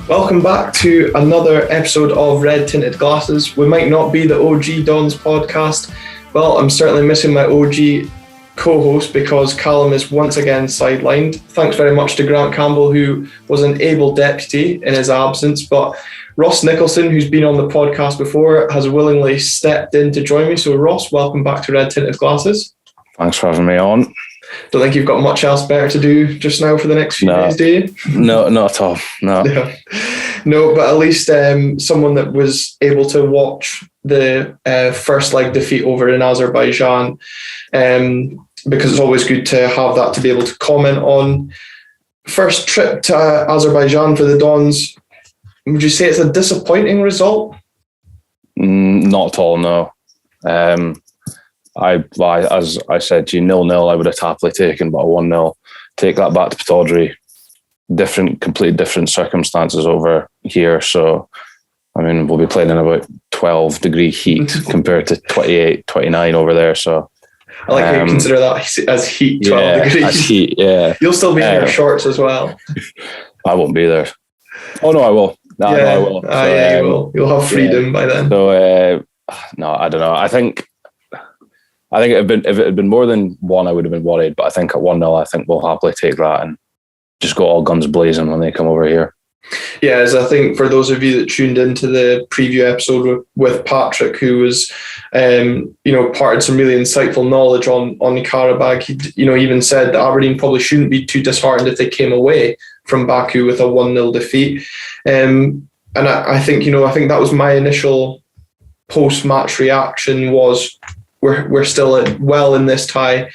Welcome back to another episode of Red Tinted Glasses. We might not be the OG Dons podcast. Well, I'm certainly missing my OG co-host because Calum is once again sidelined. Thanks very much to Grant Campbell, who was an able deputy in his absence. But Ross Nicholson, who's been on the podcast before, has willingly stepped in to join me. So Ross, welcome back to Red Tinted Glasses. Thanks for having me on. Don't think you've got much else better to do just now for the next few days, do you? No, not at all. No. No, but at least someone that was able to watch the first leg defeat over in Azerbaijan, because it's always good to have that to be able to comment on. First trip to Azerbaijan for the Dons. Would you say it's a disappointing result? Not at all, no. As I said to you, 0-0 I would have happily taken, but a 1-0. Take that back to Pataudry. Completely different circumstances over here. So, I mean, we'll be playing in about 12 degree heat compared to 28, 29 over there. So, I like how you consider that as heat, 12 degrees. As heat, yeah. You'll still be in your shorts as well. I won't be there. Oh, no, I will. No, I will. So, yeah, you will. You'll have freedom by then. So, no, I don't know. I think if it had been more than one, I would have been worried. But I think at 1-0, I think we'll happily take that and just go all guns blazing when they come over here. Yeah, as I think for those of you that tuned into the preview episode with Patrick, who was, parted some really insightful knowledge on Qarabag. He, even said that Aberdeen probably shouldn't be too disheartened if they came away from Baku with a 1-0 defeat. And I think that was my initial post-match reaction was we're still well in this tie.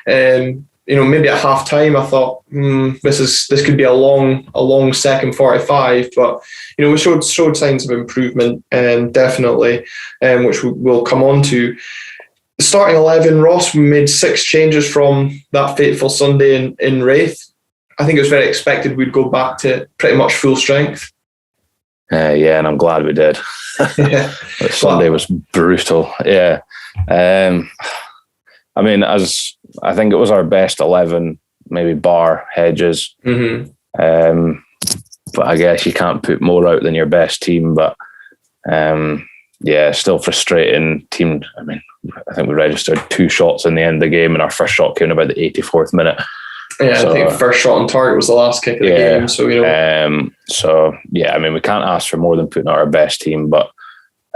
Maybe at half time I thought this could be a long second 45, but we showed signs of improvement, definitely, which we'll come on to. The starting 11, Ross, we made 6 changes from that fateful Sunday in Raith. I think it was very expected we'd go back to pretty much full strength. Yeah, and I'm glad we did. Yeah. Sunday was brutal. Yeah. I mean, as I think it was our best 11, maybe bar Hedges. Mm-hmm. But I guess you can't put more out than your best team. But still frustrating team. I mean, I think we registered 2 shots in the end of the game, and our first shot came in about the 84th minute. Yeah, so, I think first shot on target was the last kick of the game. So I mean, we can't ask for more than putting out our best team. But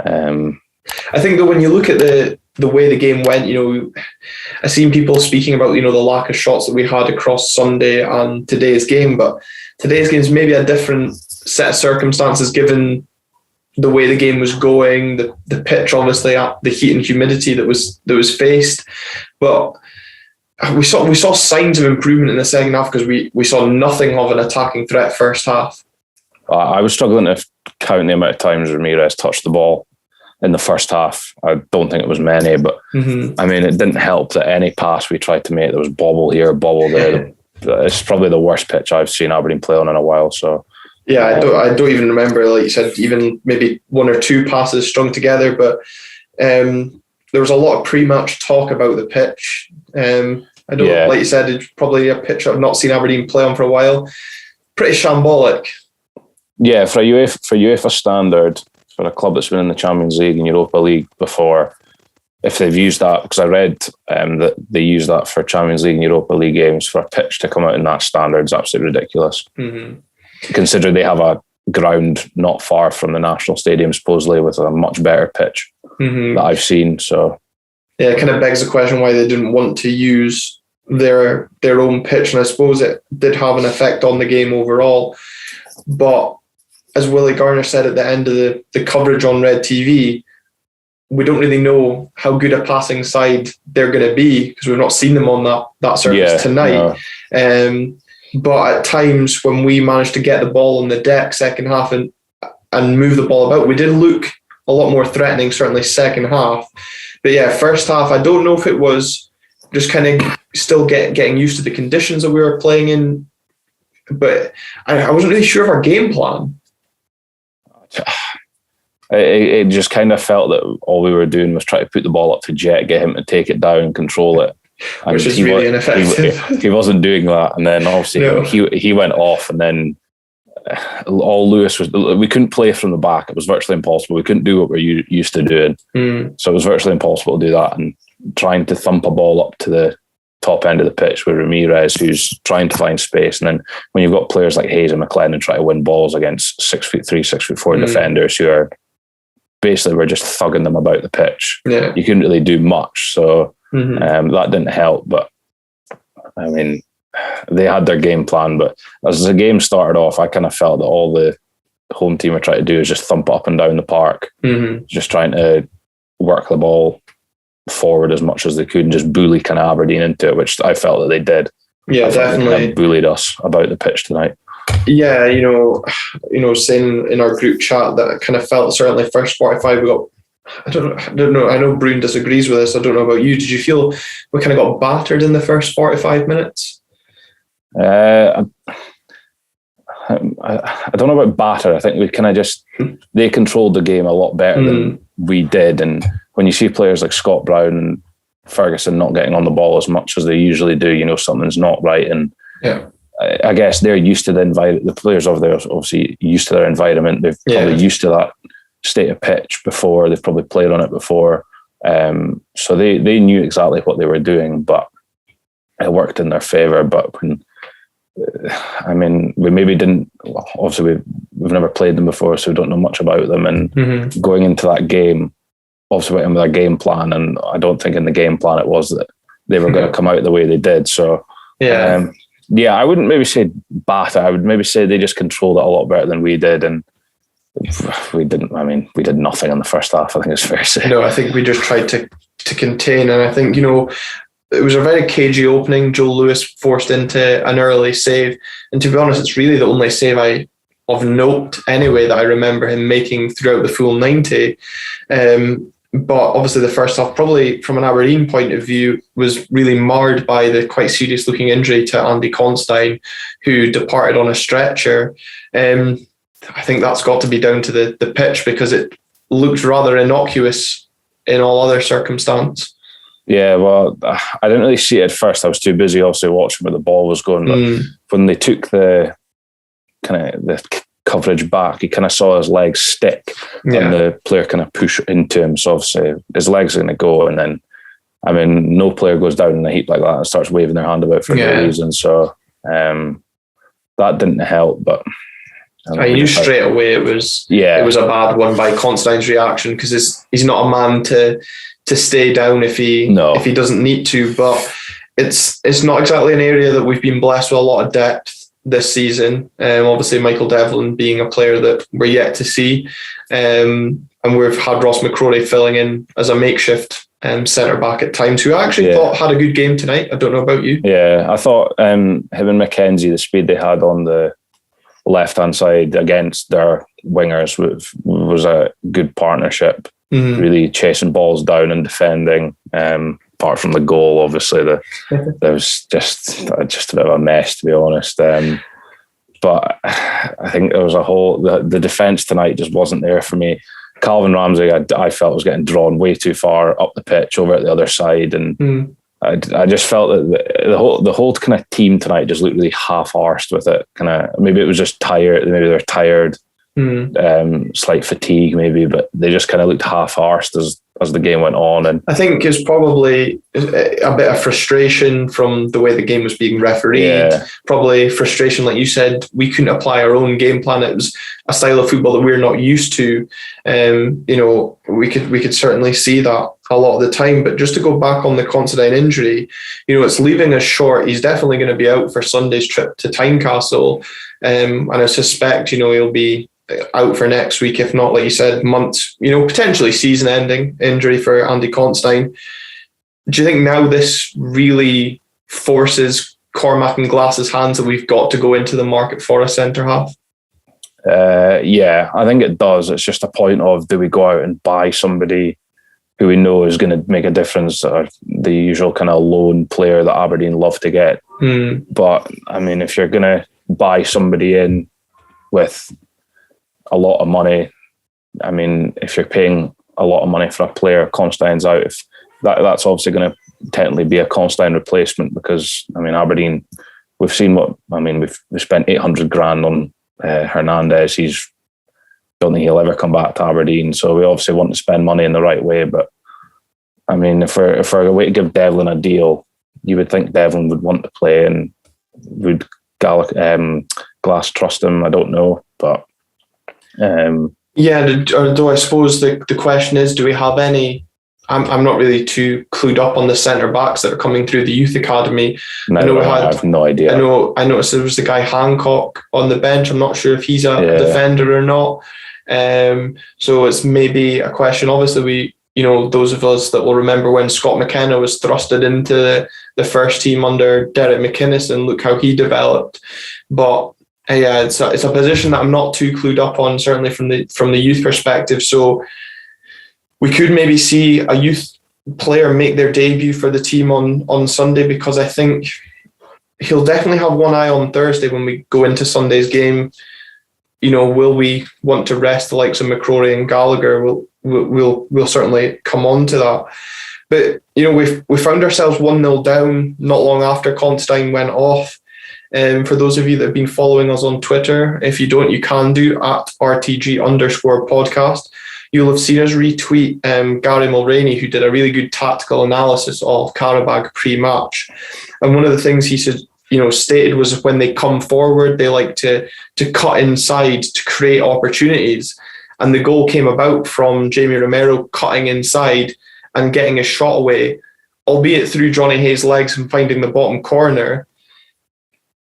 I think that when you look at the way the game went, I've seen people speaking about, the lack of shots that we had across Sunday and today's game, but today's game is maybe a different set of circumstances given the way the game was going, the pitch, obviously, the heat and humidity that was faced. But we saw signs of improvement in the second half because we saw nothing of an attacking threat first half. I was struggling to count the amount of times Ramirez touched the ball in the first half. I don't think it was many, but I mean, it didn't help that any pass we tried to make, there was bobble here, bobble there. It's probably the worst pitch I've seen Aberdeen play on in a while. So yeah, I don't even remember, like you said, even maybe 1 or 2 passes strung together. But there was a lot of pre-match talk about the pitch. Like you said, it's probably a pitch I've not seen Aberdeen play on for a while. Pretty shambolic. Yeah, for UEFA standard, for a club that's been in the Champions League and Europa League before, if they've used that, because I read that they use that for Champions League and Europa League games, for a pitch to come out in that standard is absolutely ridiculous. Mm-hmm. Consider they have a ground not far from the National Stadium, supposedly, with a much better pitch that I've seen. So yeah, it kind of begs the question why they didn't want to use their own pitch, and I suppose it did have an effect on the game overall. But as Willie Garner said at the end of the coverage on Red TV, we don't really know how good a passing side they're going to be because we've not seen them on that surface tonight. No. But at times when we managed to get the ball on the deck second half and move the ball about, we did look a lot more threatening, certainly second half. But yeah, first half, I don't know if it was just kind of still getting used to the conditions that we were playing in, but I wasn't really sure of our game plan. It just kind of felt that all we were doing was try to put the ball up to Jet, get him to take it down, control it. And which is really ineffective. He wasn't doing that. And then obviously he went off, and then all Lewis was, we couldn't play from the back. It was virtually impossible. We couldn't do what we're used to doing. So it was virtually impossible to do that. And trying to thump a ball up to the top end of the pitch with Ramirez, who's trying to find space. And then when you've got players like Hayes and McLennan try to win balls against 6'3", 6'4" defenders who are basically, we're just thugging them about the pitch. Yeah. You couldn't really do much. So that didn't help. But I mean, they had their game plan. But as the game started off, I kind of felt that all the home team were trying to do is just thump up and down the park, just trying to work the ball forward as much as they could and just bully kind of Aberdeen into it, which I felt that they did. Yeah, definitely. They kind of bullied us about the pitch tonight. Yeah, saying in our group chat that I kind of felt certainly first 45 we got, I don't know, I know Brune disagrees with this, I don't know about you. Did you feel we kind of got battered in the first 45 minutes? I don't know about batter. I think we kind of just, they controlled the game a lot better than we did. And when you see players like Scott Brown and Ferguson not getting on the ball as much as they usually do, something's not right. And I guess they're used to the players over there are obviously used to their environment. They've probably used to that state of pitch before. They've probably played on it before. So they knew exactly what they were doing, but it worked in their favour. But we maybe didn't. Obviously, we've never played them before, so we don't know much about them. And going into that game, obviously went in with a game plan, and I don't think in the game plan it was that they were going to come out the way they did. So I wouldn't maybe say batter. I would maybe say they just controlled it a lot better than we did, and we didn't. I mean, we did nothing in the first half. I think it's fair to say. No, I think we just tried to contain, and I think it was a very cagey opening. Joe Lewis forced into an early save. And to be honest, it's really the only save of note anyway that I remember him making throughout the full 90. But obviously the first half, probably from an Aberdeen point of view, was really marred by the quite serious looking injury to Andy Constine, who departed on a stretcher. I think that's got to be down to the pitch, because it looked rather innocuous in all other circumstance. Yeah, well, I didn't really see it at first. I was too busy also watching where the ball was going. But when they took the coverage back, you kind of saw his legs stick and the player kind of push into him. So obviously his legs are going to go. And then, I mean, no player goes down in a heap like that and starts waving their hand about for no reason. So that didn't help. But I knew straight away it was a bad one by Constantine's reaction, because he's not a man to stay down if he doesn't need to. But it's not exactly an area that we've been blessed with a lot of depth this season. Obviously Michael Devlin being a player that we're yet to see, and we've had Ross McCrory filling in as a makeshift centre back at times, who I actually thought had a good game tonight. I don't know about you. Yeah, I thought him and McKenzie, the speed they had on the left-hand side against their wingers was a good partnership. Really chasing balls down and defending. Apart from the goal, obviously, there was just a bit of a mess, to be honest. But I think there was the defence tonight just wasn't there for me. Calvin Ramsey, I felt was getting drawn way too far up the pitch over at the other side, and I just felt that the whole kind of team tonight just looked really half-arsed with it. Kind of maybe it was just tired. Maybe they're tired. Slight fatigue maybe, but they just kind of looked half-arsed as the game went on. And I think it's probably a bit of frustration from the way the game was being refereed. Probably frustration, like you said, we couldn't apply our own game plan. It was a style of football that we're not used to. We could certainly see that a lot of the time. But just to go back on the Considine injury, it's leaving us short. He's definitely going to be out for Sunday's trip to Tynecastle, and I suspect he'll be out for next week, if not, like you said, months, potentially season-ending injury for Andy Constine. Do you think now this really forces Cormac and Glass's hands that we've got to go into the market for a centre-half? I think it does. It's just a point of, do we go out and buy somebody who we know is going to make a difference, or the usual kind of lone player that Aberdeen love to get? But, I mean, if you're going to buy somebody in with a lot of money, I mean, if you're paying a lot of money for a player, Constine's out, if that's obviously going to technically be a Constine replacement, because I mean, Aberdeen, we've seen we spent 800 grand on Hernandez, don't think he'll ever come back to Aberdeen. So we obviously want to spend money in the right way. But I mean, if we're a way to give Devlin a deal, you would think Devlin would want to play, and would Glass trust him? I don't know, but Although I suppose the question is, do we have any? I'm not really too clued up on the centre backs that are coming through the youth academy. I have no idea. I noticed there was the guy Hancock on the bench. I'm not sure if he's a defender or not. So it's maybe a question. Obviously, those of us that will remember when Scott McKenna was thrusted into the first team under Derek McInnes, and look how he developed. But it's a position that I'm not too clued up on, certainly from the youth perspective. So we could maybe see a youth player make their debut for the team on Sunday, because I think he'll definitely have one eye on Thursday when we go into Sunday's game. Will we want to rest the likes of McCrory and Gallagher? We'll certainly come on to that. But we found ourselves 1-0 down not long after Constantine went off. For those of you that have been following us on Twitter, if you don't, you can do at @RTG_podcast. You'll have seen us retweet Gary Mulroney, who did a really good tactical analysis of Qarabag pre-match. And one of the things he said, stated was, when they come forward, they like to cut inside to create opportunities. And the goal came about from Jamie Romero cutting inside and getting a shot away, albeit through Johnny Hayes' legs and finding the bottom corner.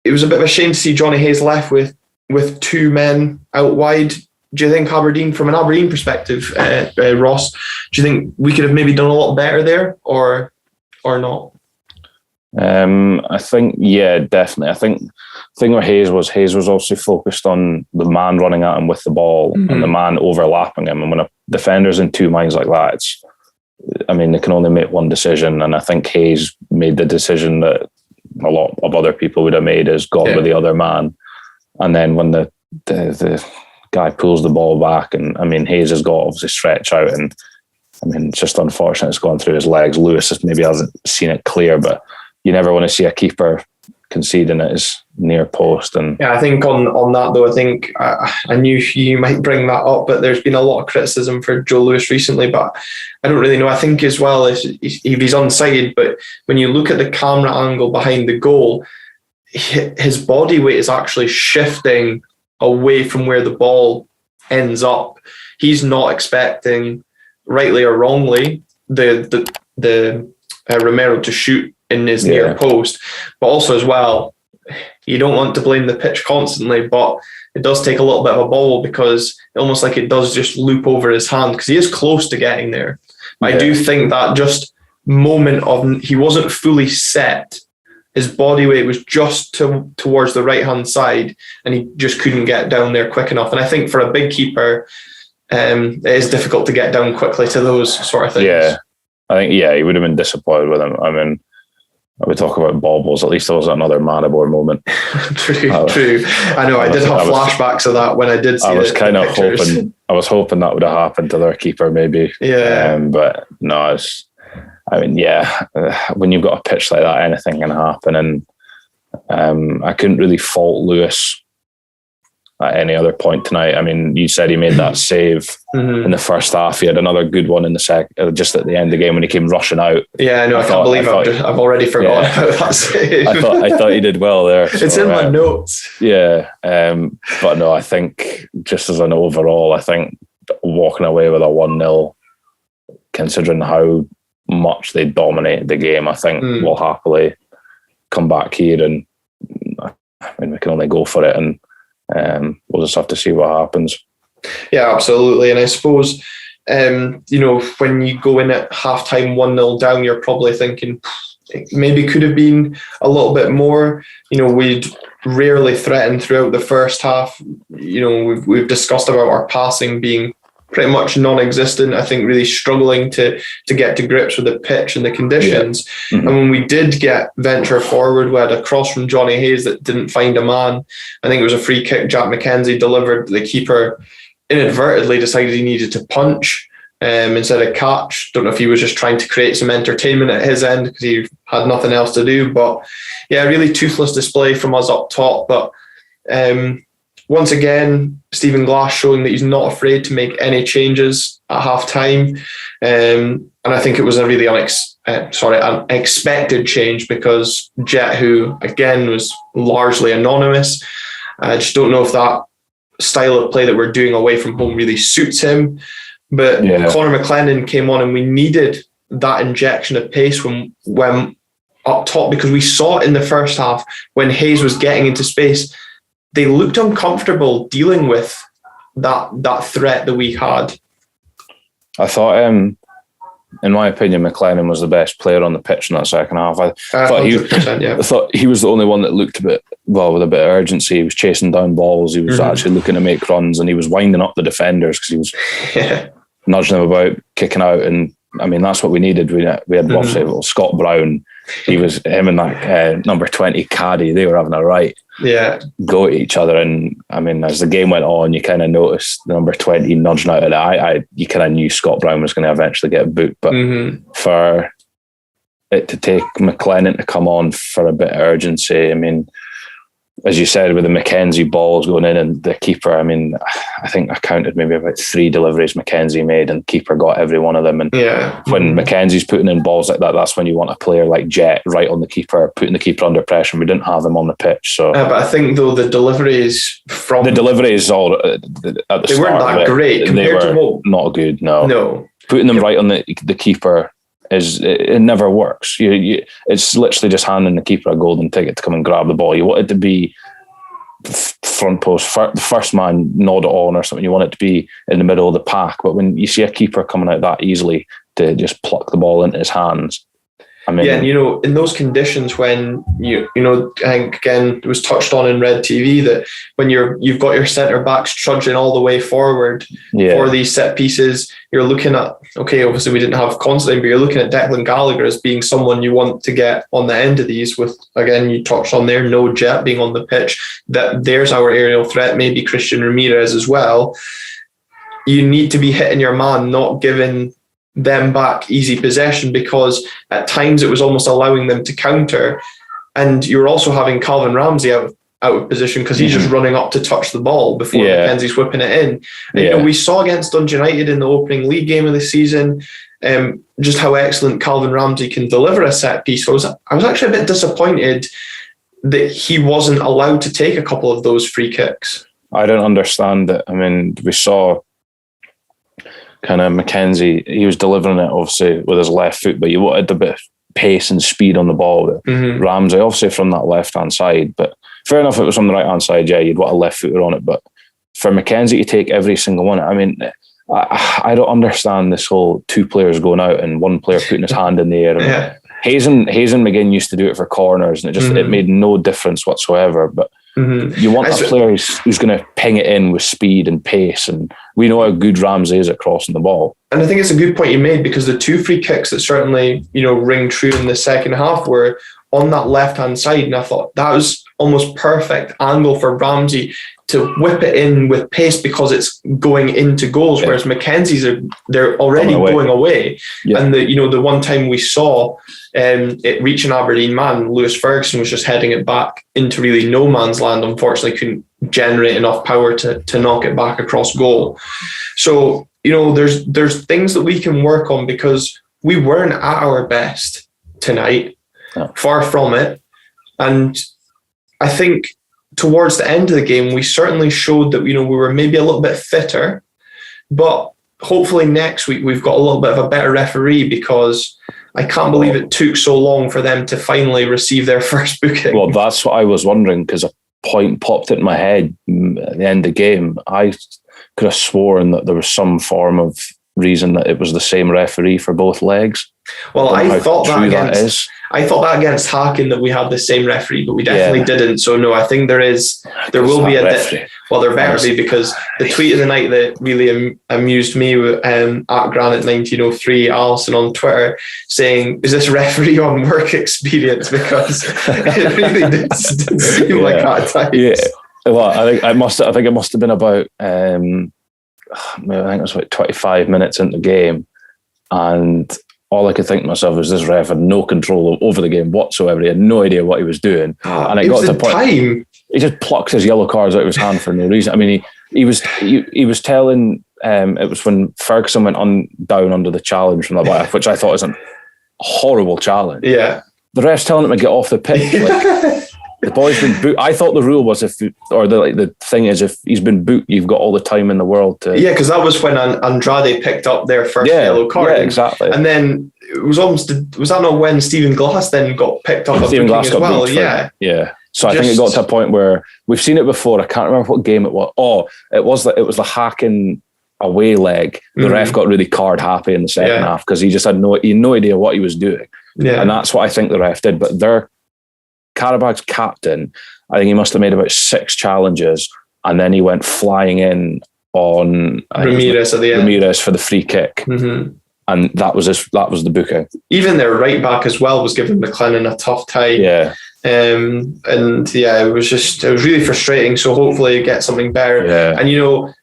It was a bit of a shame to see Johnny Hayes left with two men out wide. Do you think Aberdeen, from an Aberdeen perspective, Ross, do you think we could have maybe done a lot better there, or not? I think, definitely. I think the thing with Hayes was also focused on the man running at him with the ball, and the man overlapping him. And when a defender's in two minds like that, they can only make one decision. And I think Hayes made the decision that a lot of other people would have made, is got with the other man. And then when the guy pulls the ball back, and Hayes has got obviously stretch out, and it's just unfortunate it's gone through his legs. Lewis maybe hasn't seen it clear, but you never want to see a keeper conceding at his near post. And I think on that though, I think I knew you might bring that up, but there's been a lot of criticism for Joe Lewis recently, but I don't really know. I think as well, if he's unsighted, but when you look at the camera angle behind the goal, his body weight is actually shifting away from where the ball ends up. He's not expecting, rightly or wrongly, the Romero to shoot in his near post. But also as well, you don't want to blame the pitch constantly, but it does take a little bit of a bobble, because almost like it does just loop over his hand, because he is close to getting there. I do think that just moment of he wasn't fully set, his body weight was just towards the right hand side, and he just couldn't get down there quick enough. And I think for a big keeper, it is difficult to get down quickly to those sort of things. Yeah, I think he would have been disappointed with him. We talk about baubles. At least there was another Maribor moment. True. I know. I did have flashbacks of that when I did see. I was kind of hoping. I was hoping that would have happened to their keeper, maybe. Yeah. But no, when you've got a pitch like that, anything can happen. And I couldn't really fault Lewis at any other point tonight. You said he made that save in the first half. He had another good one in the second, just at the end of the game when he came rushing out. Yeah, no, I can't believe I've already forgotten about that save. I thought he did well there. It's in my notes. Yeah, but no, I think just as an overall, I think walking away with a 1-0, considering how much they dominated the game, I think we'll happily come back here, and we can only go for it, and we'll just have to see what happens. Yeah, absolutely. And I suppose, when you go in at halftime 1-0 down, you're probably thinking maybe could have been a little bit more. We'd rarely threatened throughout the first half. We've discussed about our passing being pretty much non-existent. I think really struggling to get to grips with the pitch and the conditions. Yeah. And when we did get venture forward, we had a cross from Johnny Hayes that didn't find a man. I think it was a free kick Jack McKenzie delivered. The keeper inadvertently decided he needed to punch instead of catch. Don't know if he was just trying to create some entertainment at his end because he had nothing else to do. But yeah, really toothless display from us up top. But once again, Stephen Glass showing that he's not afraid to make any changes at half time. And I think it was a really unexpected change, because Jet, who again was largely anonymous, I just don't know if that style of play that we're doing away from home really suits him. But Conor McLennan came on, and we needed that injection of pace when up top, because we saw it in the first half when Hayes was getting into space. They looked uncomfortable dealing with that threat that we had. I thought, in my opinion, McLennan was the best player on the pitch in that second half. I thought he was the only one that looked with a bit of urgency. He was chasing down balls. He was actually looking to make runs, and he was winding up the defenders because he was nudging them about, kicking out. And I mean, that's what we needed. We had obviously Scott Brown. Him and that number 20 caddy, they were having a right go at each other. And I mean, as the game went on, you kind of noticed the number 20 nudging out at it. You kind of knew Scott Brown was going to eventually get booked. But for it to take McLennan to come on for a bit of urgency, I mean, as you said, with the McKenzie balls going in and the keeper, I mean, I think I counted maybe about 3 deliveries McKenzie made, and the keeper got every one of them. And when McKenzie's putting in balls like that, that's when you want a player like Jet right on the keeper, putting the keeper under pressure. And we didn't have him on the pitch. So, but I think though the deliveries all at the they start weren't that great compared to what, not good. No, putting them right on the keeper. It never works. It's literally just handing the keeper a golden ticket to come and grab the ball. You want it to be front post, first man nod it on or something. You want it to be in the middle of the pack. But when you see a keeper coming out that easily to just pluck the ball into his hands, I mean, and in those conditions when I think again it was touched on in Red TV that when you've got your centre backs trudging all the way forward for these set pieces, you're looking at, obviously we didn't have Constantine, but you're looking at Declan Gallagher as being someone you want to get on the end of these. With, again, you touched on there, no Jet being on the pitch, that there's our aerial threat, maybe Christian Ramirez as well. You need to be hitting your man, not giving them back easy possession, because at times it was almost allowing them to counter, and you're also having Calvin Ramsey out of position because he's just running up to touch the ball before Mackenzie's whipping it in. And, we saw against Dundee United in the opening league game of the season just how excellent Calvin Ramsey can deliver a set piece. So I was actually a bit disappointed that he wasn't allowed to take a couple of those free kicks. I don't understand it. I mean, we saw kind of Mackenzie, he was delivering it obviously with his left foot, but you wanted a bit of pace and speed on the ball. Ramsey, obviously from that left-hand side, but fair enough, if it was from the right-hand side, you'd want a left footer on it. But for Mackenzie to take every single one, I mean, I don't understand this whole 2 players going out and 1 player putting his hand in the air. Hayes and McGinn used to do it for corners, and it made no difference whatsoever. But you want a player who's going to ping it in with speed and pace, and we know how good Ramsey is at crossing the ball. And I think it's a good point you made, because the 2 free kicks that certainly ring true in the second half were on that left-hand side, and I thought that was almost perfect angle for Ramsey to whip it in with pace, because it's going into goals, whereas Mackenzie's they're already going away. And the one time we saw it reach an Aberdeen man, Lewis Ferguson was just heading it back into really no man's land. Unfortunately, couldn't generate enough power to knock it back across goal. So there's things that we can work on, because we weren't at our best tonight, far from it. And I think towards the end of the game, we certainly showed that we were maybe a little bit fitter, but hopefully next week we've got a little bit of a better referee, because I can't believe it took so long for them to finally receive their first booking. Well, that's what I was wondering, because a point popped into my head at the end of the game. I could have sworn that there was some form of reason that it was the same referee for both legs. Well, I thought that against Hacken that we had the same referee, but we definitely didn't. So no, I think there will be there better be, because the tweet of the night that really amused me at Granite 1903, Alison on Twitter, saying, "Is this referee on work experience?" Because it really did seem like that at times. Yeah. Well, I think it must have been about I think it was about 25 minutes into the game, and all I could think to myself was, this ref had no control over the game whatsoever. He had no idea what he was doing. And it got to the point. he just plucks his yellow cards out of his hand for no reason. I mean, he was telling, it was when Ferguson went down under the challenge from the back, which I thought was a horrible challenge. Yeah. The ref's telling him to get off the pitch. The boy's been booked. I thought the rule was the thing is, if he's been booked, you've got all the time in the world to. Yeah, because that was when Andrade picked up their first yellow card. Yeah, exactly. And then it was was that not when Stephen Glass then got picked up? Stephen Glass got booked. Yeah. So I think it got to a point where we've seen it before. I can't remember what game it was. Oh, it was the Hacken away leg. The ref got really card happy in the second half because he just had no idea what he was doing. Yeah. And that's what I think the ref did. But Qarabag's captain, I think he must have made about 6 challenges, and then he went flying in on Ramirez at the end. Ramirez for the free kick. Mm-hmm. And that was the booking. Even their right back as well was giving McLennan a tough time. Yeah. It was really frustrating. So hopefully get something better. Yeah. And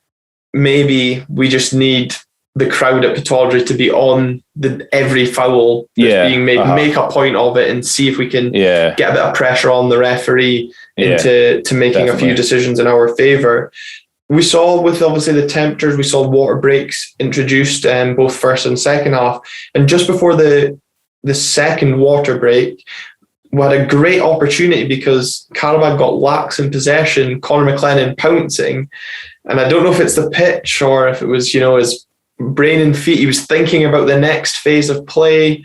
maybe we just need the crowd at Pittodrie to be on every foul that's being made, make a point of it, and see if we can get a bit of pressure on the referee into making a few decisions in our favour. We saw with obviously the temperatures, we saw water breaks introduced both first and second half, and just before the second water break, we had a great opportunity because Qarabag got lax in possession, Conor McLennan pouncing, and I don't know if it's the pitch or if it was his brain and feet. He was thinking about the next phase of play,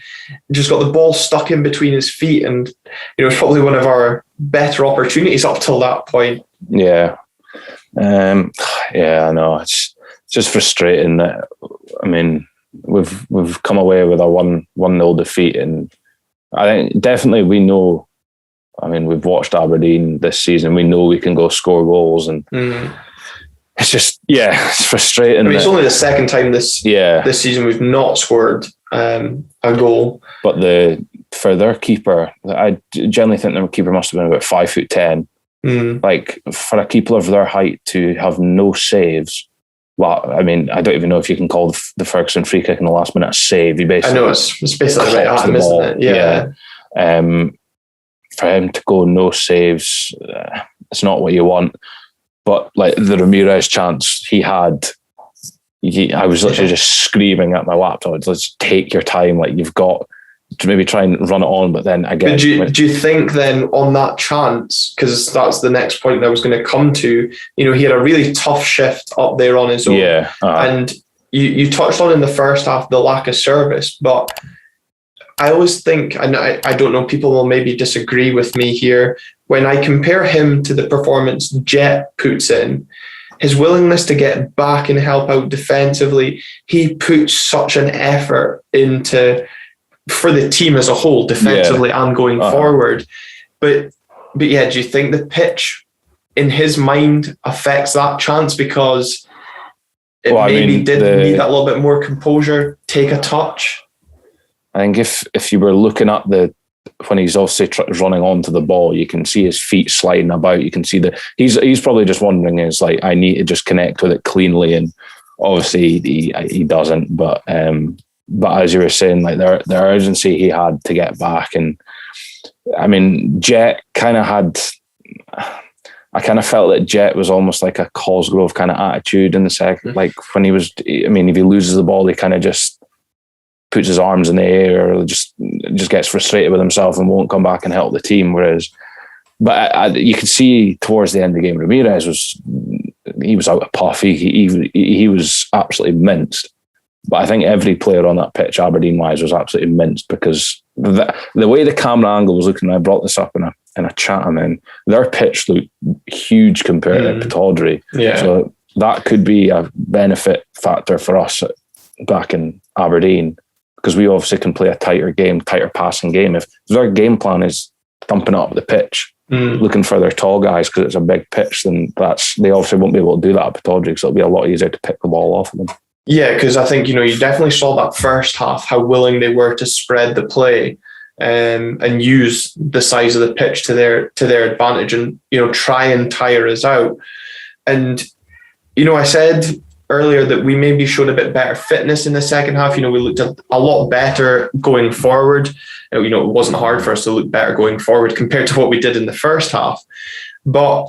just got the ball stuck in between his feet, and it's probably one of our better opportunities up till that point. Yeah. I know. It's just frustrating that, I mean, we've come away with a 1-0 defeat, and I think definitely we know, I mean, we've watched Aberdeen this season, we know we can go score goals, and it's just, it's frustrating. I mean, it's only the second time this season we've not scored a goal. But for their keeper, I generally think their keeper must have been about 5'10". Like, for a keeper of their height to have no saves, well, I mean, I don't even know if you can call the Ferguson free kick in the last minute a save. He basically, I know it's basically right at him, isn't it? Yeah. For him to go no saves, it's not what you want. But like the Ramirez chance he had, I was literally just screaming at my laptop, let's take your time. Like, you've got to maybe try and run it on, but then again. But do you think then on that chance, because that's the next point that I was going to come to, he had a really tough shift up there on his own. Yeah. And you touched on in the first half the lack of service, but I always think, and I don't know, people will maybe disagree with me here, when I compare him to the performance Jet puts in, his willingness to get back and help out defensively, he puts such an effort into for the team as a whole, defensively and going forward. But do you think the pitch in his mind affects that chance because it need that little bit more composure, take a touch? I think if you were looking at when he's obviously running onto the ball, you can see his feet sliding about. You can see he's probably just wondering, is like, I need to just connect with it cleanly, and obviously he doesn't. But as you were saying, like the urgency he had to get back, and I mean, Jet kind of had. I kind of felt that Jet was almost like a Cosgrove kind of attitude in the second. Like when he was, I mean, if he loses the ball, he kind of just puts his arms in the air, or just gets frustrated with himself and won't come back and help the team. But you could see towards the end of the game, Ramirez was out of puff. He was absolutely minced. But I think every player on that pitch, Aberdeen-wise, was absolutely minced, because the way the camera angle was looking, I brought this up in a chat, I mean, their pitch looked huge compared to Pittodrie. Yeah. So that could be a benefit factor for us back in Aberdeen, because we obviously can play a tighter passing game. If their game plan is thumping up the pitch, looking for their tall guys because it's a big pitch, then they obviously won't be able to do that at Pittodrie, because it'll be a lot easier to pick the ball off of them. Yeah, because I think, you definitely saw that first half, how willing they were to spread the play and use the size of the pitch to their advantage, and, try and tire us out. And, I said earlier that we maybe showed a bit better fitness in the second half. We looked a lot better going forward. It wasn't hard for us to look better going forward compared to what we did in the first half. But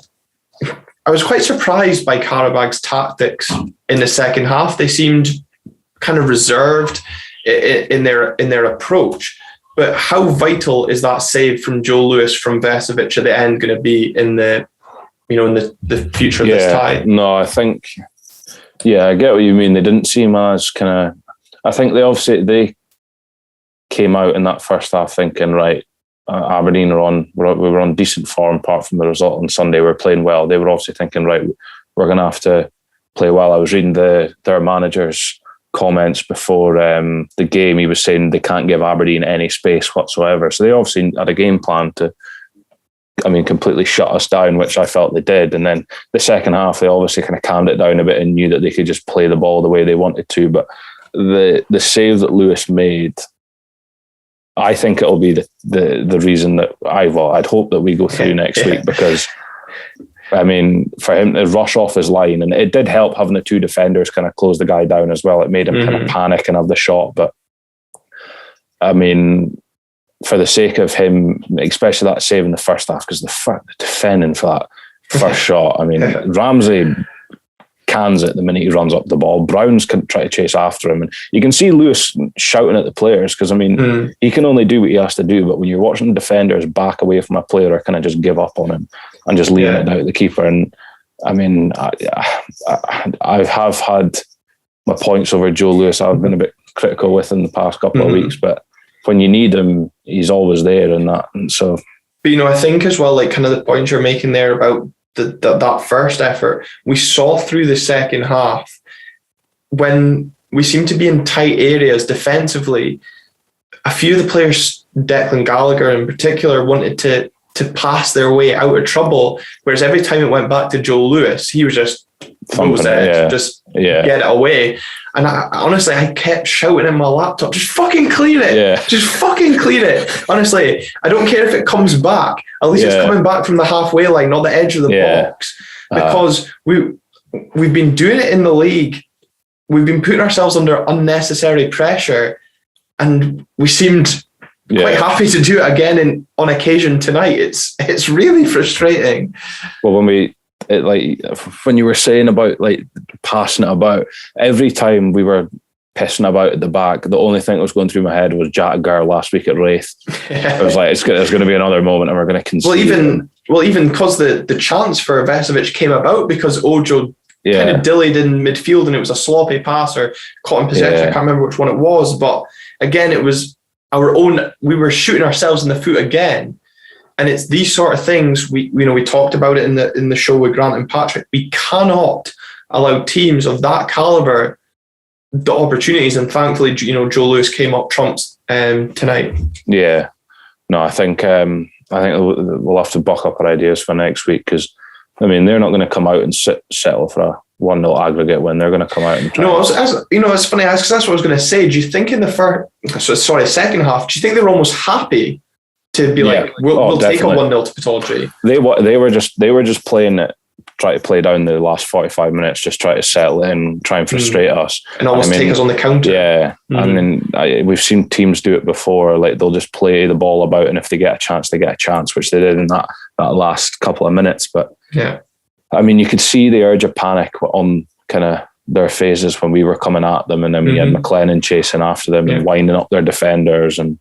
I was quite surprised by Qarabag's tactics in the second half. They seemed kind of reserved in their approach. But how vital is that save from Joe Lewis from Vesovic at the end going to be in the future of this tie? No, I think, I get what you mean. They didn't seem as kind of. I think they came out in that first half thinking, right, Aberdeen we were on decent form apart from the result on Sunday. We were playing well. They were obviously thinking, right, we're going to have to play well. I was reading their manager's comments before the game. He was saying they can't give Aberdeen any space whatsoever. So they obviously had a game plan to, completely shut us down, which I felt they did. And then the second half, they obviously kind of calmed it down a bit and knew that they could just play the ball the way they wanted to. But the save that Lewis made, I think it'll be the reason that I'd hope that we go through next week, because for him to rush off his line, and it did help having the two defenders kind of close the guy down as well. It made him kind of panic and have the shot. But for the sake of him, especially that save in the first half, because the defending for that first shot, Ramsey cans it the minute he runs up the ball. Brown's can try to chase after him, and you can see Lewis shouting at the players, because he can only do what he has to do. But when you're watching defenders back away from a player or kind of just give up on him and just leaving it out the keeper, and I have had my points over Joe Lewis. I've been a bit critical with in the past couple of weeks, but when you need him, he's always there, and so. But I think as well, like kind of the point you're making there about that first effort, we saw through the second half when we seemed to be in tight areas defensively. A few of the players, Declan Gallagher in particular, wanted to pass their way out of trouble, whereas every time it went back to Joe Lewis, he was just get it away. And I kept shouting in my laptop, just fucking clear it. Yeah. Just fucking clear it. Honestly, I don't care if it comes back. At least it's coming back from the halfway line, not the edge of the box. Because we've been doing it in the league. We've been putting ourselves under unnecessary pressure, and we seemed quite happy to do it again on occasion tonight. It's really frustrating. Well, when you were saying about like passing it about, every time we were pissing about at the back, the only thing that was going through my head was Jack Gurr last week at Wraith. I was like, there's going to be another moment and we're going to concede. Well, even because the chance for Vesovic came about because Ojo kind of dillied in midfield and it was a sloppy pass or caught in possession. I can't remember which one it was, but again, it was our own. We were shooting ourselves in the foot again. And it's these sort of things we talked about it in the show with Grant and Patrick. We cannot allow teams of that caliber the opportunities, and thankfully, Joe Lewis came up trumps tonight. Yeah, no, I think we'll have to buck up our ideas for next week, because they're not going to come out and settle for a 1-0 aggregate win. They're going to come out and try. No, it's funny because that's what I was going to say. Do you think in the second half, do you think they were almost happy to be we'll take a 1-0 to Pittodrie? They were just playing it, try to play down the last 45 minutes, just try to settle in, try and frustrate us, and almost take us on the counter. Yeah, we've seen teams do it before. Like they'll just play the ball about, and if they get a chance, they get a chance, which they did in that last couple of minutes. But you could see the urge of panic on kind of their faces when we were coming at them, and then we had McLennan chasing after them and winding up their defenders, and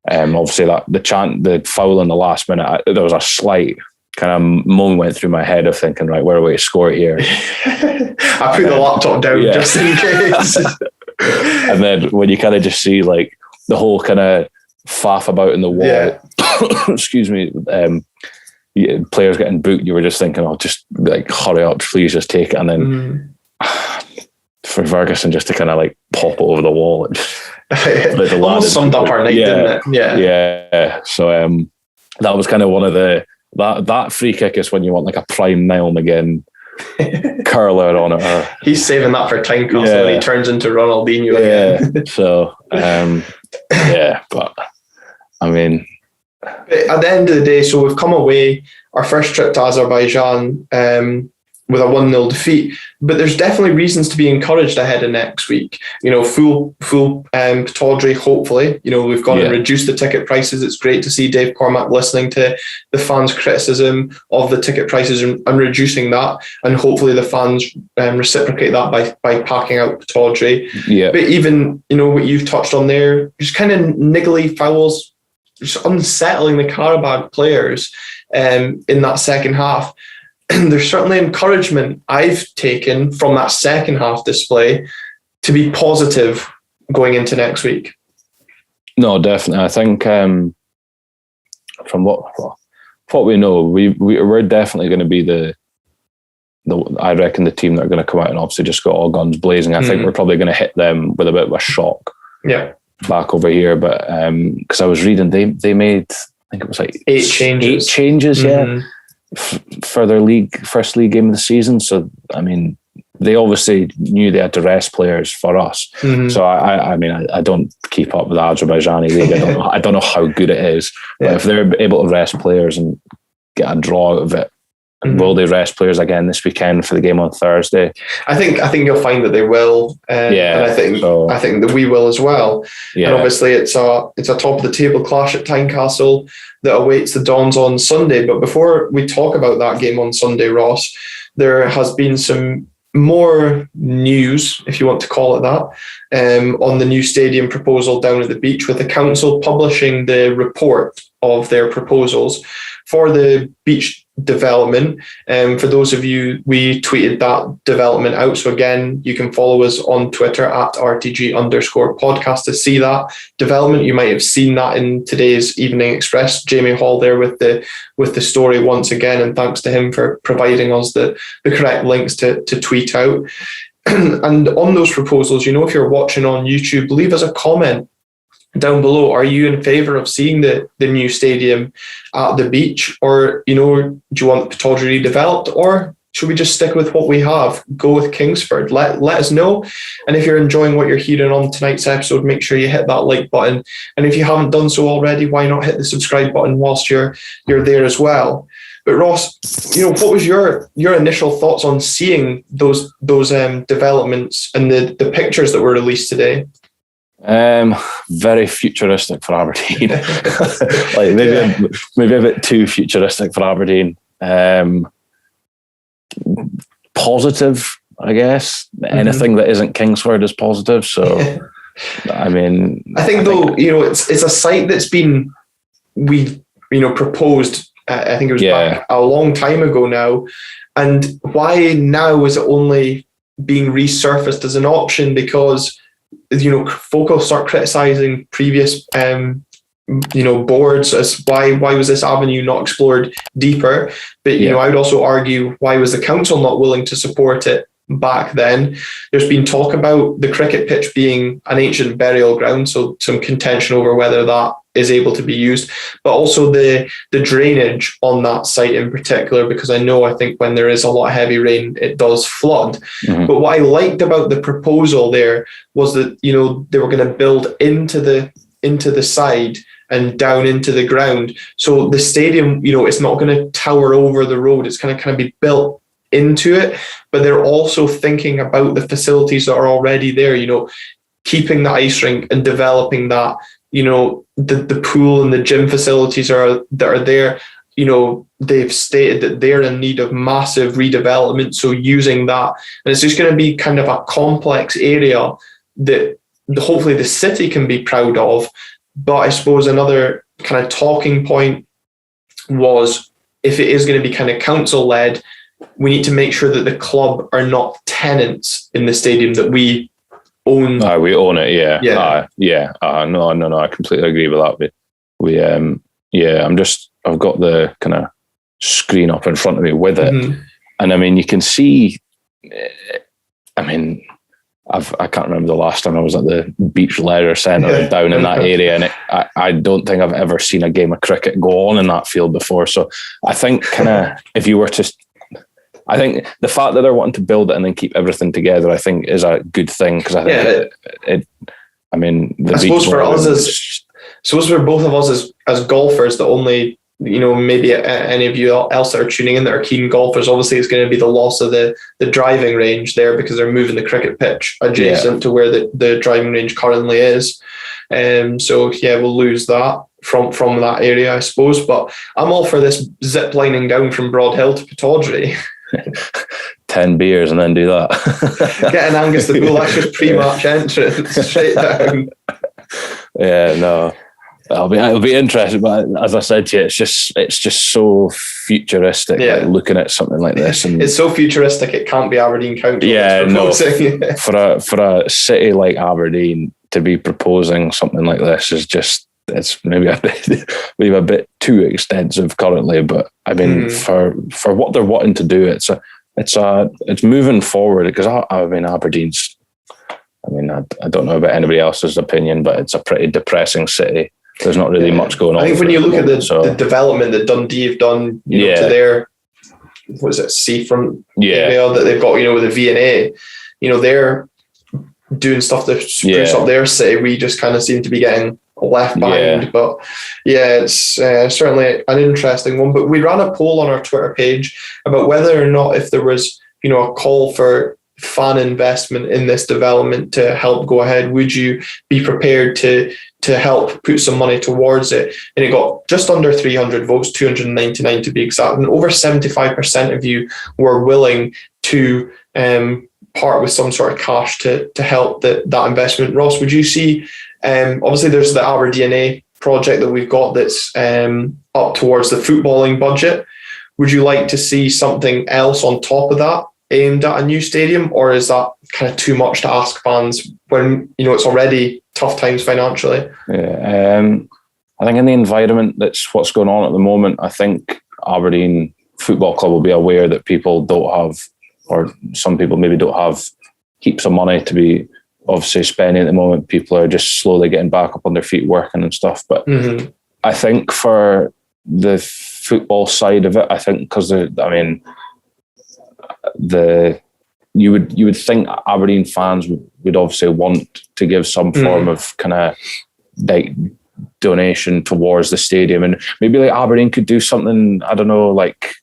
obviously that the foul in the last minute, there was a slight kind of moment went through my head of thinking, right, where are we to score it here? I put the laptop down just in case. And then when you kind of just see like the whole kind of faff about in the wall, excuse me, players getting booked, you were just thinking, just like hurry up, please just take it. And then for Ferguson just to kind of like pop it over the wall. Almost summed up our night, didn't it? Yeah. So that was kind of one of that free kick is when you want like a prime Niall McGinn curler on it. He's saving that for Tynecastle and he turns into Ronaldinho again. So but at the end of the day, so we've come away, our first trip to Azerbaijan, with a 1-0 defeat. But there's definitely reasons to be encouraged ahead of next week. Full Pittodrie, hopefully. We've gone and reduced the ticket prices. It's great to see Dave Cormack listening to the fans' criticism of the ticket prices and reducing that. And hopefully the fans reciprocate that by packing out Pittodrie. Yeah. But even, what you've touched on there, just kind of niggly fouls, just unsettling the Qarabag players in that second half. There's certainly encouragement I've taken from that second half display to be positive going into next week. No, definitely. I think from what we know, we're definitely going to be the I reckon the team that are going to come out and obviously just go all guns blazing. I think we're probably going to hit them with a bit of a shock. Yeah. Back over here, but because I was reading, they made, I think it was like 8 changes. 8 changes, yeah. For their first league game of the season. So, I mean, they obviously knew they had to rest players for us. So, I don't keep up with the Azerbaijani league. I don't know how good it is. But if they're able to rest players and get a draw out of it, will they rest players again this weekend for the game on Thursday? I think you'll find that they will. And I think that we will as well. Yeah. And obviously it's a top of the table clash at Tynecastle that awaits the Dons on Sunday. But before we talk about that game on Sunday, Ross, there has been some more news, if you want to call it that, on the new stadium proposal down at the beach, with the council publishing the report of their proposals for the beach development. For those of you, we tweeted that development out. So again, you can follow us on Twitter at @RTG_podcast to see that development. You might have seen that in today's Evening Express. Jamie Hall there with the story once again, and thanks to him for providing us the correct links to tweet out. And on those proposals, if you're watching on YouTube, leave us a comment down below. Are you in favour of seeing the new stadium at the beach, or do you want Pittodrie redeveloped, or should we just stick with what we have? Go with Kingsford. Let us know. And if you're enjoying what you're hearing on tonight's episode, make sure you hit that like button. And if you haven't done so already, why not hit the subscribe button whilst you're there as well? But Ross, what was your initial thoughts on seeing those developments and the pictures that were released today? Very futuristic for Aberdeen. Like maybe a bit too futuristic for Aberdeen. Positive, I guess. Anything that isn't Kingsford is positive. So, I think it's a site that's been proposed. I think it was back a long time ago now. And why now is it only being resurfaced as an option? Because folk will start criticising previous boards as why was this avenue not explored deeper? But I would also argue, why was the council not willing to support it back then? There's been talk about the cricket pitch being an ancient burial ground, so some contention over whether that is able to be used, but also the drainage on that site in particular, because I think when there is a lot of heavy rain, it does flood. But what I liked about the proposal there was that they were going to build into the side and down into the ground, so the stadium it's not going to tower over the road. It's going to kind of be built into it, but they're also thinking about the facilities that are already there, keeping the ice rink and developing that. The pool and the gym facilities that are there, they've stated that they're in need of massive redevelopment. So using that, and it's just going to be kind of a complex area that hopefully the city can be proud of. But I suppose another kind of talking point was, if it is going to be kind of council led, we need to make sure that the club are not tenants in the stadium that we own. We own it, no, I completely agree with that. I've got the kind of screen up in front of me with it, and you can see. I can't remember the last time I was at the Beach Leisure Centre down in that area, and I don't think I've ever seen a game of cricket go on in that field before. So I think if you were to. I think the fact that they're wanting to build it and then keep everything together, I think, is a good thing, because I think I suppose for both of us as golfers that only maybe any of you else that are tuning in that are keen golfers, obviously it's going to be the loss of the driving range there, because they're moving the cricket pitch adjacent to where the driving range currently is. So yeah, we'll lose that from that area, I suppose. But I'm all for this zip lining down from Broad Hill to Pittodrie. 10 beers and then do that. Get an Angus the Bull, that's just pre-match entrance, straight down. Yeah, no. It'll be interesting, but as I said to you, it's just so futuristic. Yeah. Like, looking at something like this, and it's so futuristic it can't be Aberdeen Council. Yeah, no. For a city like Aberdeen to be proposing something like this is just, it's maybe a bit too extensive currently. But I mean, for what they're wanting to do, it's moving forward, because I mean Aberdeen's. I mean, I don't know about anybody else's opinion, but it's a pretty depressing city. There's not really much going on. I think when you look at the development that Dundee have done, to their, what is it, seafront area that they've got, with the V&A, they're doing stuff to spruce up their city. We just kind of seem to be getting left behind. But yeah, it's certainly an interesting one. But we ran a poll on our Twitter page about whether or not, if there was, a call for fan investment in this development to help go ahead, would you be prepared to help put some money towards it? And it got just under 300 votes, 299 to be exact, and over 75% of you were willing to part with some sort of cash to help that investment. Ross, would you see, obviously there's the Aberdeen project that we've got that's up towards the footballing budget. Would you like to see something else on top of that aimed at a new stadium, or is that kind of too much to ask fans when it's already tough times financially? I think in the environment that's what's going on at the moment, I think Aberdeen Football Club will be aware that people don't have, or some people maybe don't have, heaps of money to be obviously spending at the moment. People are just slowly getting back up on their feet working and stuff. But I think for the football side of it, I think because you would think Aberdeen fans would obviously want to give some form of kind of like donation towards the stadium, and maybe like Aberdeen could do something, I don't know, like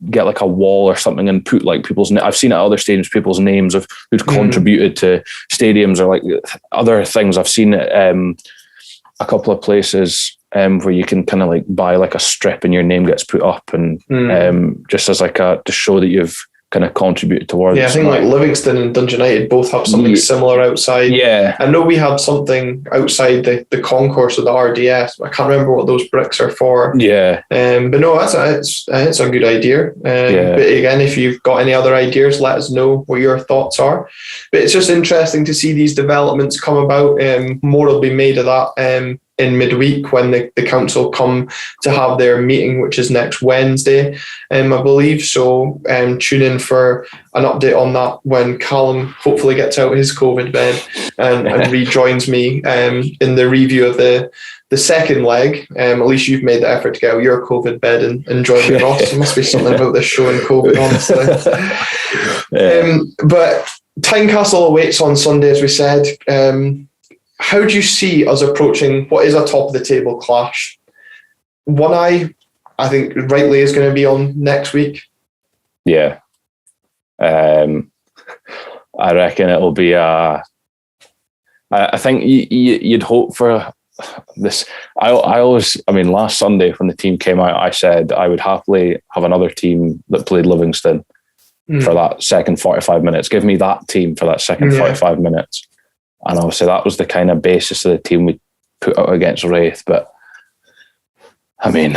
get like a wall or something and put like people's, I've seen at other stadiums, people's names of who'd contributed to stadiums, or like other things. I've seen it a couple of places where you can kind of like buy like a strip and your name gets put up, and just as like to show that you've kind of contributed towards. Yeah, I think like Livingston and Dundee United both have something similar outside. Yeah, I know we had something outside the concourse of the RDS. I can't remember what those bricks are for. Yeah, but no, it's a good idea. But again, if you've got any other ideas, let us know what your thoughts are. But it's just interesting to see these developments come about. More will be made of that in midweek when the council come to have their meeting, which is next Wednesday, I believe. So tune in for an update on that when Calum hopefully gets out of his COVID bed and rejoins me in the review of the second leg. At least you've made the effort to get out of your COVID bed and join me, Ross. There must be something about this show and COVID, honestly. But Tynecastle awaits on Sunday, as we said. How do you see us approaching what is a top of the table clash? One I think rightly is going to be on next week. Yeah. I reckon it'll be I think you'd hope for this. I mean, last Sunday when the team came out, I said I would happily have another team that played Livingston for that second 45 minutes. Give me that team for that second 45 minutes. And obviously that was the kind of basis of the team we put out against Wraith. But I mean,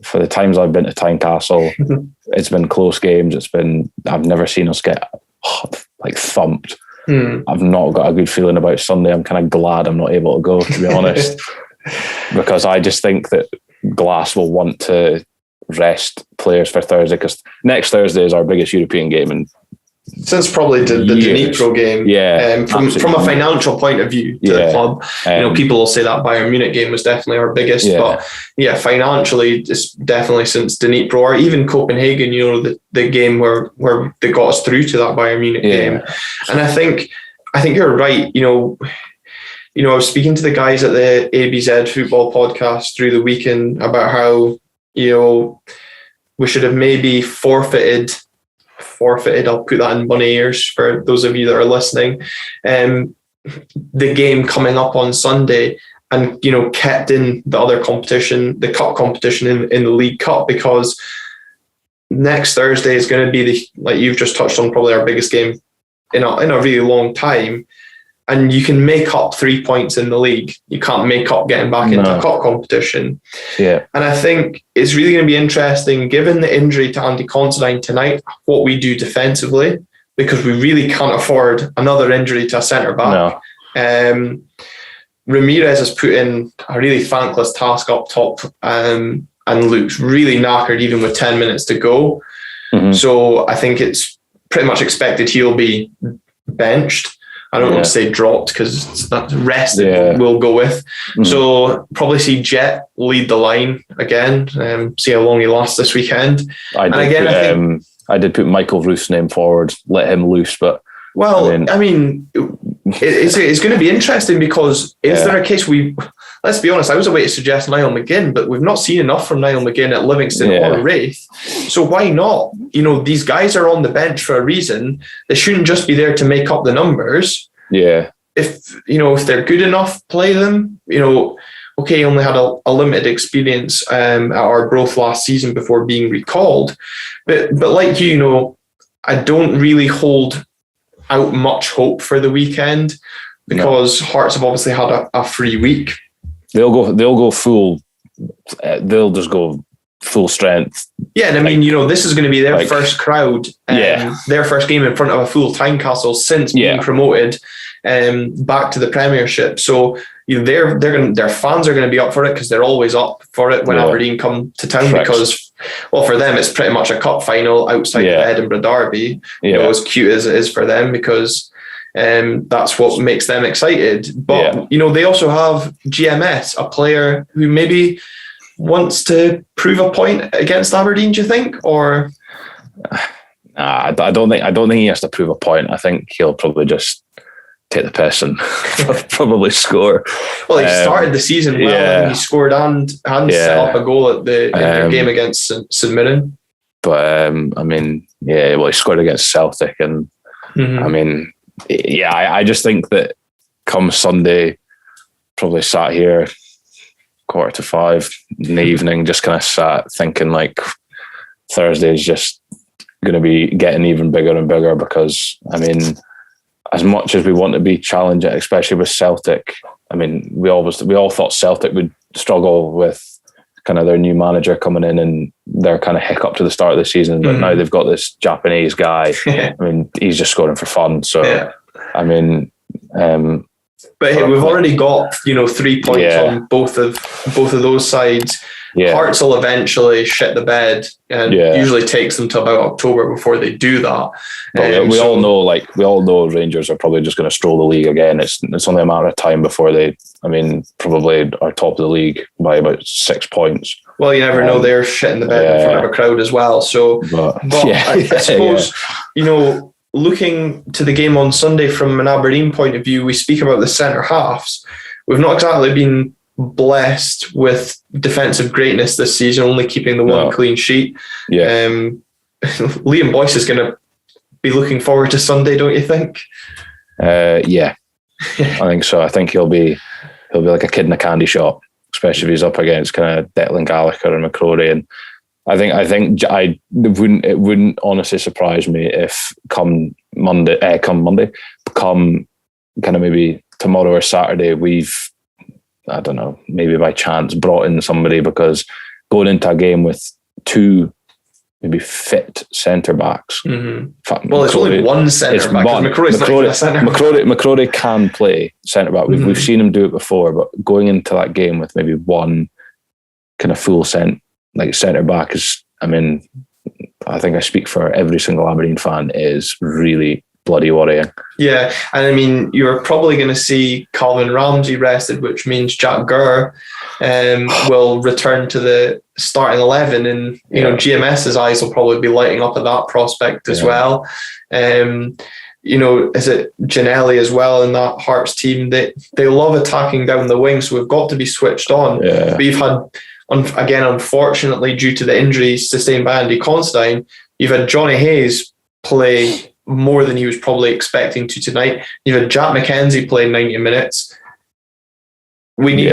for the times I've been to Tynecastle, it's been close games. I've never seen us get like thumped. I've not got a good feeling about Sunday. I'm kind of glad I'm not able to go, to be honest, because I just think that Glass will want to rest players for Thursday, because next Thursday is our biggest European game in since probably the Dnipro game. From a financial point of view to the club, people will say that Bayern Munich game was definitely our biggest, but financially, it's definitely since Dnipro, or even Copenhagen, the game where they got us through to that Bayern Munich game. And I think you're right. I was speaking to the guys at the ABZ football podcast through the weekend about how, we should have maybe forfeited, I'll put that in bunny ears for those of you that are listening, the game coming up on Sunday, and, kept in the other competition, the cup competition in the League Cup, because next Thursday is going to be like you've just touched on, probably our biggest game in a really long time. And you can make up 3 points in the league. You can't make up getting back into cup competition. Yeah. And I think it's really going to be interesting, given the injury to Andy Considine tonight, what we do defensively, because we really can't afford another injury to a centre-back. No. Ramirez has put in a really thankless task up top, and looks really knackered even with 10 minutes to go. Mm-hmm. So I think it's pretty much expected he'll be benched. I don't want to say dropped, because that rest we'll go with. Mm-hmm. So probably see Jet lead the line again, see how long he lasts this weekend. I did put Michael Roof's name forward, let him loose, but it's going to be interesting, because is there a case let's be honest, I was away to suggest Niall McGinn, but we've not seen enough from Niall McGinn at Livingston or Wraith. So why not? These guys are on the bench for a reason. They shouldn't just be there to make up the numbers. Yeah. If they're good enough, play them. Okay, only had a limited experience at our growth last season before being recalled. But like I don't really hold out much hope for the weekend, because Hearts have obviously had a free week. They'll go full. They'll just go full strength. Yeah, and this is going to be their first crowd. Their first game in front of a full Tynecastle since being promoted back to the Premiership. So their fans are going to be up for it, because they're always up for it when Aberdeen come to town. Correct. Because, for them it's pretty much a cup final outside the Edinburgh Derby. As cute as it is for them, because that's what makes them excited. But they also have GMS, a player who maybe wants to prove a point against Aberdeen. Do you think? Or I don't think he has to prove a point. I think he'll probably just take the piss and probably score. Well, he started the season well, and he scored and set up a goal at the game against St Mirren. But he scored against Celtic, and I just think that come Sunday, probably sat here 4:45 in the evening, just kind of sat thinking like Thursday is just going to be getting even bigger and bigger, because as much as we want to be challenging, especially with Celtic, we all thought Celtic would struggle with kind of their new manager coming in and their kind of hiccup to the start of the season. But now they've got this Japanese guy. He's just scoring for fun. So, but hey, we've already got 3 points on both of those sides. Hearts will eventually shit the bed, and usually takes them to about October before they do that. We all know Rangers are probably just going to stroll the league again. It's only a matter of time before they, probably are top of the league by about 6 points. Well, you never know. They're shitting the bed in front of a crowd as well. So, I suppose looking to the game on Sunday from an Aberdeen point of view, we speak about the centre halves. We've not exactly been blessed with defensive greatness this season, only keeping the one clean sheet. Liam Boyce is going to be looking forward to Sunday, don't you think? I think so. I think he'll be like a kid in a candy shop, especially if he's up against kind of Declan Gallagher and McCrory. And I think it wouldn't honestly surprise me if come kind of maybe tomorrow or Saturday, we've, I don't know, maybe by chance brought in somebody, because going into a game with two maybe fit centre backs. Mm-hmm. Well, it's only one centre back. McCrory can play centre back. We've seen him do it before, but going into that game with maybe one kind of full centre back is, I think I speak for every single Aberdeen fan, is really bloody worrying. Yeah, and you're probably going to see Calvin Ramsey rested, which means Jack Gurr will return to the starting 11, and GMS's eyes will probably be lighting up at that prospect as well. is it Ginelli as well in that Hearts team? They love attacking down the wing, so we've got to be switched on. Yeah. But you've had, again, unfortunately, due to the injuries sustained by Andy Considine, you've had Johnny Hayes play more than he was probably expecting to tonight. You've had Jack McKenzie play 90 minutes. We need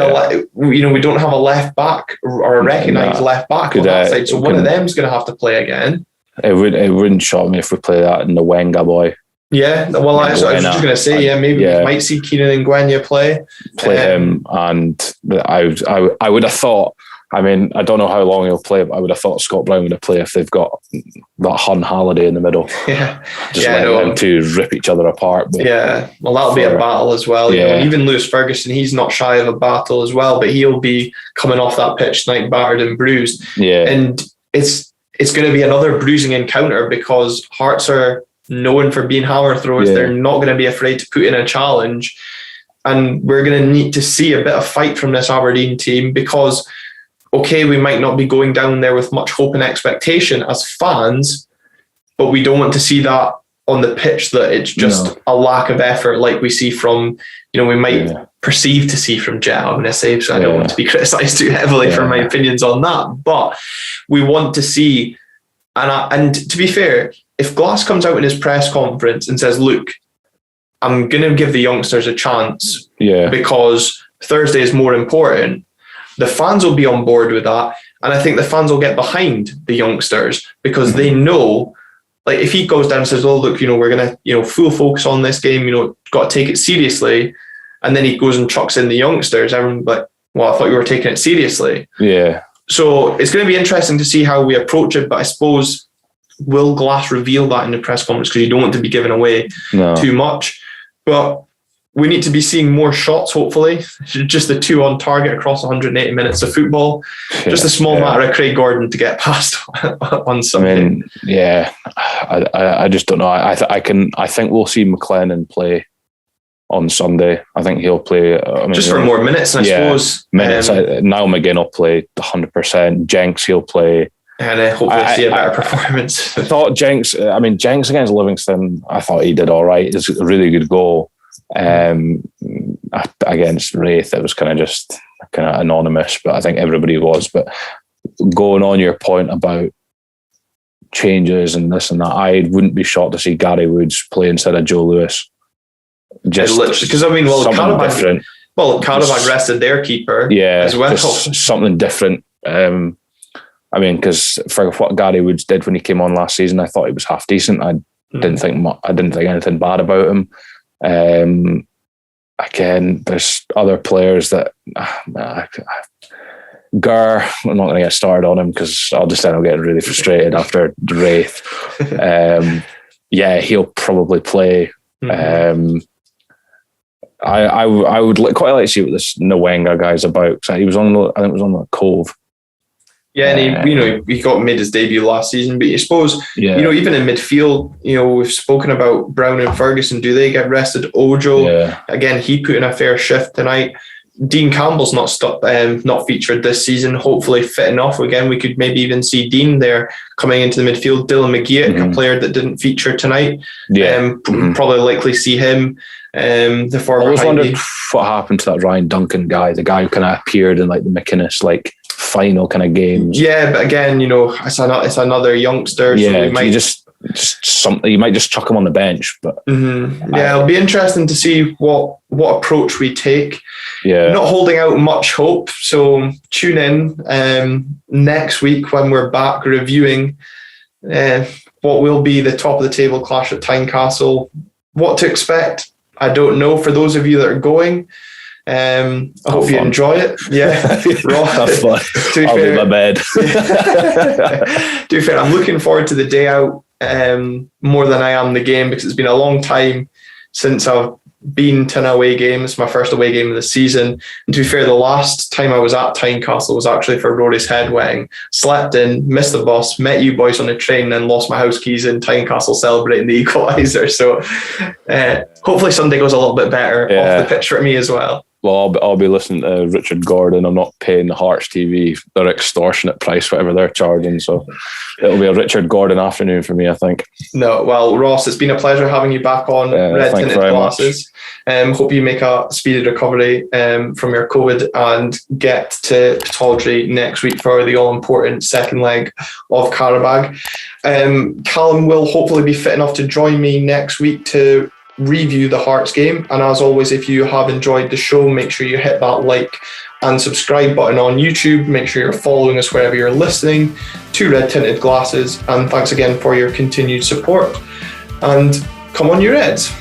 we don't have a left back or a recognised left back on that side, so one of them's going to have to play again. It wouldn't shock me if we play that in the Wenger boy. Yeah, well, I was just going to say, maybe we might see Keenan Ngwenya play him, and I would have thought. I mean, I don't know how long he'll play, but I would have thought Scott Brown would have played if they've got that Hun Halliday in the middle. Just let them two rip each other apart. But well, that'll be a battle as well. And even Lewis Ferguson, he's not shy of a battle as well, but he'll be coming off that pitch tonight battered and bruised. Yeah, and it's going to be another bruising encounter because Hearts are known for being hammer throwers. They're not going to be afraid to put in a challenge, and we're going to need to see a bit of fight from this Aberdeen team because. Okay, we might not be going down there with much hope and expectation as fans, but we don't want to see that on the pitch, that it's just a lack of effort like we see from, we might perceive to see from Jet, I'm going to say, so I don't want to be criticised too heavily for my opinions on that, but we want to see, and to be fair, if Glass comes out in his press conference and says, look, I'm going to give the youngsters a chance because Thursday is more important, the fans will be on board with that. And I think the fans will get behind the youngsters because they know, like if he goes down and says, oh, look, we're going to, full focus on this game, got to take it seriously. And then he goes and chucks in the youngsters. Everyone's like, well, I thought you were taking it seriously. Yeah. So it's going to be interesting to see how we approach it. But I suppose, will Glass reveal that in the press conference? Because you don't want to be giving away too much. But we need to be seeing more shots, hopefully. Just the 2 on target across 180 minutes of football. Just a small matter of Craig Gordon to get past on Sunday. I mean, I just don't know. I think we'll see McLennan play on Sunday. I think he'll play. Just for more minutes, I suppose. Minutes. Niall McGinn will play 100%. Jenks, he'll play. And hopefully see a better performance. I thought Jenks against Livingston, I thought he did all right. It's a really good goal. Against Wraith, it was kind of anonymous, but I think everybody was. But going on your point about changes and this and that, I wouldn't be shocked to see Gary Woods play instead of Joe Lewis. Just because Qarabag rested their keeper, as well. Just something different. Because for what Gary Woods did when he came on last season, I thought he was half decent. I didn't think anything bad about him. Again, there's other players that Gur, I'm not going to get started on him because I'll just end up getting really frustrated after the Wraith. He'll probably play. I would quite like to see what this Nwenga guy's about. He was on, I think it was on the Cove. Yeah, and he made his debut last season, but I suppose, even in midfield, we've spoken about Brown and Ferguson. Do they get rested? Ojo, again, he put in a fair shift tonight. Dean Campbell's not featured this season, hopefully fit enough. Again, we could maybe even see Dean there coming into the midfield. Dylan McGeoch, a player that didn't feature tonight. Probably likely see him. The former I always wondered what happened to that Ryan Duncan guy, the guy who kind of appeared in like the McInnes final kind of games. Yeah, but again, it's another youngster. Yeah, so we might just something. You might just chuck him on the bench, but it'll be interesting to see what approach we take. Yeah, not holding out much hope. So tune in next week when we're back reviewing what will be the top of the table clash at Tynecastle. What to expect, I don't know. For those of you that are going, I hope you enjoy it. Yeah, have fun. I'll be in my bed. To be fair, I'm looking forward to the day out more than I am the game, because it's been a long time since I've been to an away game. It's my first away game of the season. And to be fair, the last time I was at Tynecastle was actually for Rory's head wedding. Slept in, missed the bus, met you boys on the train, then lost my house keys in Tynecastle celebrating the equaliser. So hopefully Sunday goes a little bit better off the pitch for me as well. Well, I'll be listening to Richard Gordon. I'm not paying the Hearts TV their extortionate price, whatever they're charging. So it'll be a Richard Gordon afternoon for me, I think. No, well, Ross, it's been a pleasure having you back on Red Tinted Glasses. Hope you make a speedy recovery from your COVID and get to Pittodrie next week for the all-important second leg of Qarabag. Calum will hopefully be fit enough to join me next week to review the Hearts game, and as always, if you have enjoyed the show, make sure you hit that like and subscribe button on YouTube. Make sure you're following us wherever you're listening to Red Tinted Glasses, and thanks again for your continued support, and come on you Reds.